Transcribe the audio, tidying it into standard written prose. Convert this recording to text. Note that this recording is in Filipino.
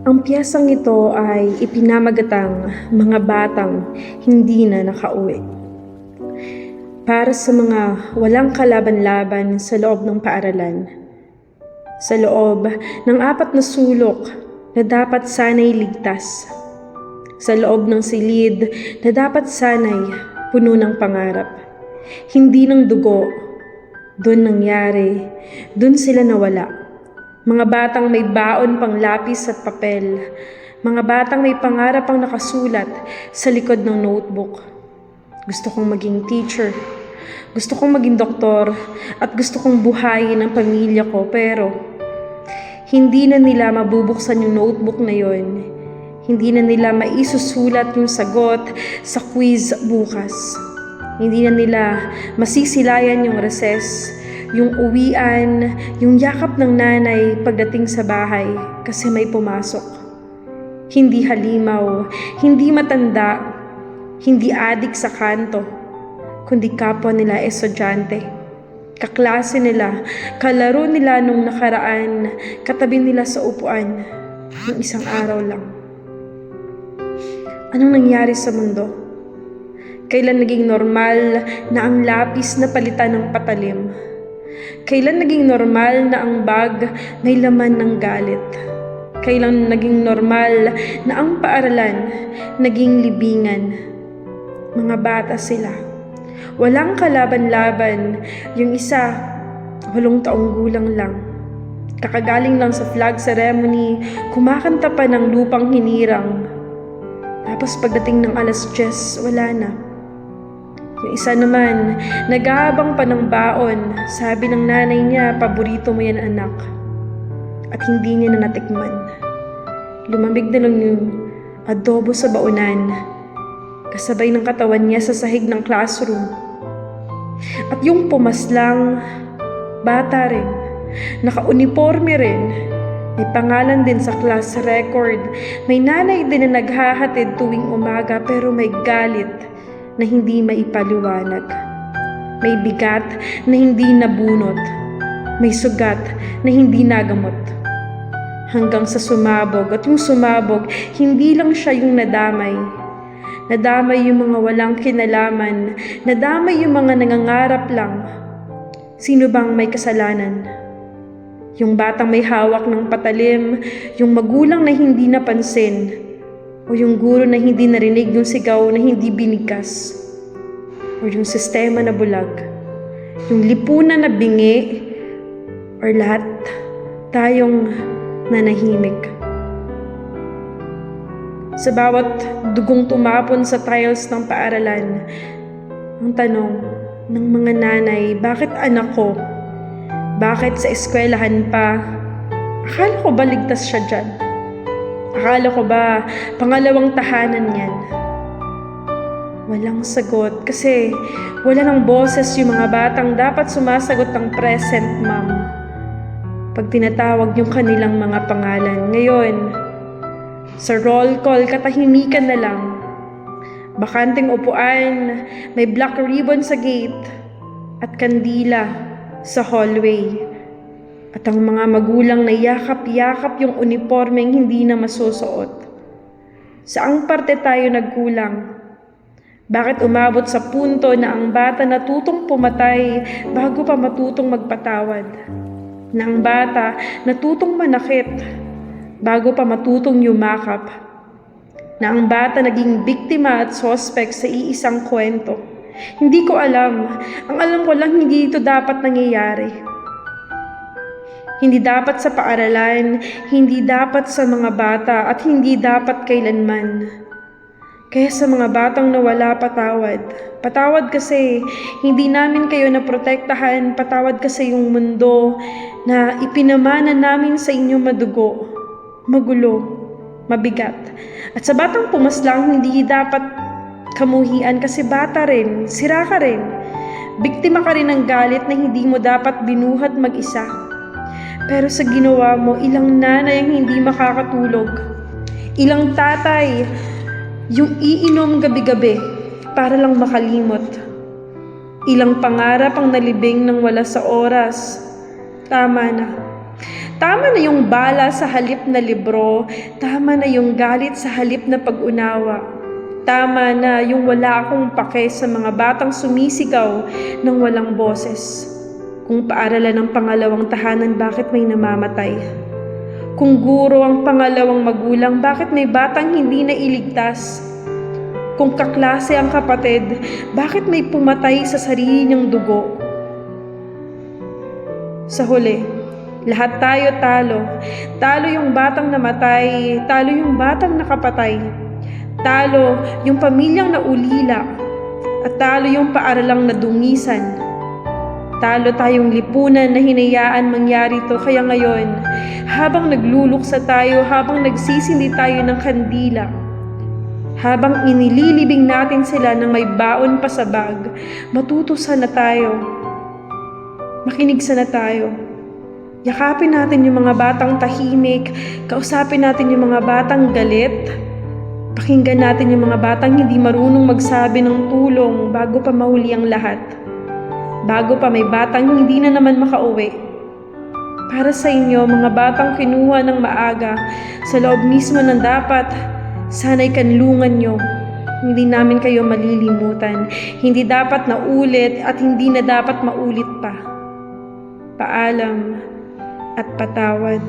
Ang piyesang ito ay ipinamagatang mga batang hindi na nakauwi. Para sa mga walang kalaban-laban sa loob ng paaralan. Sa loob ng 4 na sulok na dapat sanay ligtas. Sa loob ng silid na dapat sanay puno ng pangarap. Hindi ng dugo. Doon nangyari. Doon sila nawala. Mga batang may baon pang lapis at papel. Mga batang may pangarap pang nakasulat sa likod ng notebook. Gusto kong maging teacher. Gusto kong maging doktor. At gusto kong buhayin ang pamilya ko. Pero hindi na nila mabubuksan yung notebook na yon. Hindi na nila maisusulat yung sagot sa quiz bukas. Hindi na nila masisilayan yung recess, yung uwian, yung yakap ng nanay pagdating sa bahay kasi may pumasok. Hindi halimaw, hindi matanda, hindi adik sa kanto, kundi kapwa nila estudyante. Kaklase nila, kalaro nila nung nakaraan, katabi nila sa upuan, ng isang araw lang. Anong nangyari sa mundo? Kailan naging normal na ang lapis na palitan ng patalim? Kailan naging normal na ang bag may laman ng galit? Kailan naging normal na ang paaralan naging libingan? Mga bata sila. Walang kalaban-laban. Yung isa, 8 taong gulang lang. Kakagaling lang sa flag ceremony, kumakanta pa ng lupang hinirang. Tapos pagdating ng 10:00, wala na. Yung isa naman, nag-aabang pa ng baon. Sabi ng nanay niya, paborito mo yan anak. At hindi niya na natikman. Lumamig na lang yung adobo sa baunan. Kasabay ng katawan niya sa sahig ng classroom. At yung pumaslang, bata rin. Naka-uniforme rin. May pangalan din sa class record. May nanay din na naghahatid tuwing umaga pero may galit na hindi maipaliwanag. May bigat na hindi nabunot. May sugat na hindi nagamot. Hanggang sa sumabog. At yung sumabog, hindi lang siya yung nadamay. Nadamay yung mga walang kinalaman. Nadamay yung mga nangangarap lang. Sino bang may kasalanan? Yung batang may hawak ng patalim, yung magulang na hindi napansin, o yung guro na hindi narinig yung sigaw na hindi binigkas, o yung sistema na bulag, yung lipunan na bingi, or lahat tayong nanahimik. Sa bawat dugong tumapon sa tiles ng paaralan, ang tanong ng mga nanay, bakit anak ko? Bakit sa eskwelahan pa? Akala ko ba ligtas siya dyan? Akala ko ba pangalawang tahanan yan? Walang sagot kasi wala ng boses yung mga batang dapat sumasagot ng present ma'am. Pag tinatawag yung kanilang mga pangalan. Ngayon, sa roll call, katahimikan na lang. Bakanting upuan, may black ribbon sa gate, at kandila sa hallway. At ang mga magulang na yakap-yakap yung uniformeng hindi na masusuot. Saang parte tayo nagkulang? Bakit umabot sa punto na ang bata natutong pumatay bago pa matutong magpatawad? Na ang bata natutong manakit bago pa matutong yumakap? Na ang bata naging biktima at suspect sa iisang kwento? Hindi ko alam. Ang alam ko lang, hindi ito dapat nangyayari. Hindi dapat sa paaralan, hindi dapat sa mga bata, at hindi dapat kailanman. Kaya sa mga batang nawala, patawad. Patawad kasi hindi namin kayo naprotektahan. Patawad kasi yung mundo na ipinamana namin sa inyo madugo, magulo, mabigat. At sa batang pumaslang, hindi dapat kamuhian kasi bata rin, sira ka rin. Biktima ka rin ng galit na hindi mo dapat binuhat mag-isa. Pero sa ginawa mo, ilang nanay ang hindi makakatulog. Ilang tatay yung iinom gabi-gabi para lang makalimot. Ilang pangarap ang nalibing nang wala sa oras. Tama na. Tama na yung bala sa halip na libro, tama na yung galit sa halip na pag-unawa. Tama na yung wala akong pake sa mga batang sumisigaw ng walang boses. Kung paaralan ng pangalawang tahanan, bakit may namamatay? Kung guro ang pangalawang magulang, bakit may batang hindi nailigtas? Kung kaklase ang kapatid, bakit may pumatay sa sarili niyang dugo? Sa huli, lahat tayo talo. Talo yung batang namatay, talo yung batang nakapatay. Talo yung pamilyang naulila, at talo yung paaralang nadungisan. Talo tayong lipunan na hinayaan mangyari to, kaya ngayon, habang nagluluksa tayo, habang nagsisindi tayo ng kandila, habang inililibing natin sila ng may baon pa sa bag, matuto sana tayo. Makinig sana tayo. Yakapin natin yung mga batang tahimik, kausapin natin yung mga batang galit, pakinggan natin yung mga batang hindi marunong magsabi ng tulong bago pa mahuli ang lahat. Bago pa may batang hindi na naman makauwi. Para sa inyo, mga batang kinuha ng maaga, sa loob mismo ng dapat, sana'y kanlungan nyo. Hindi namin kayo malilimutan. Hindi dapat na ulit at hindi na dapat maulit pa. Paalam at patawad.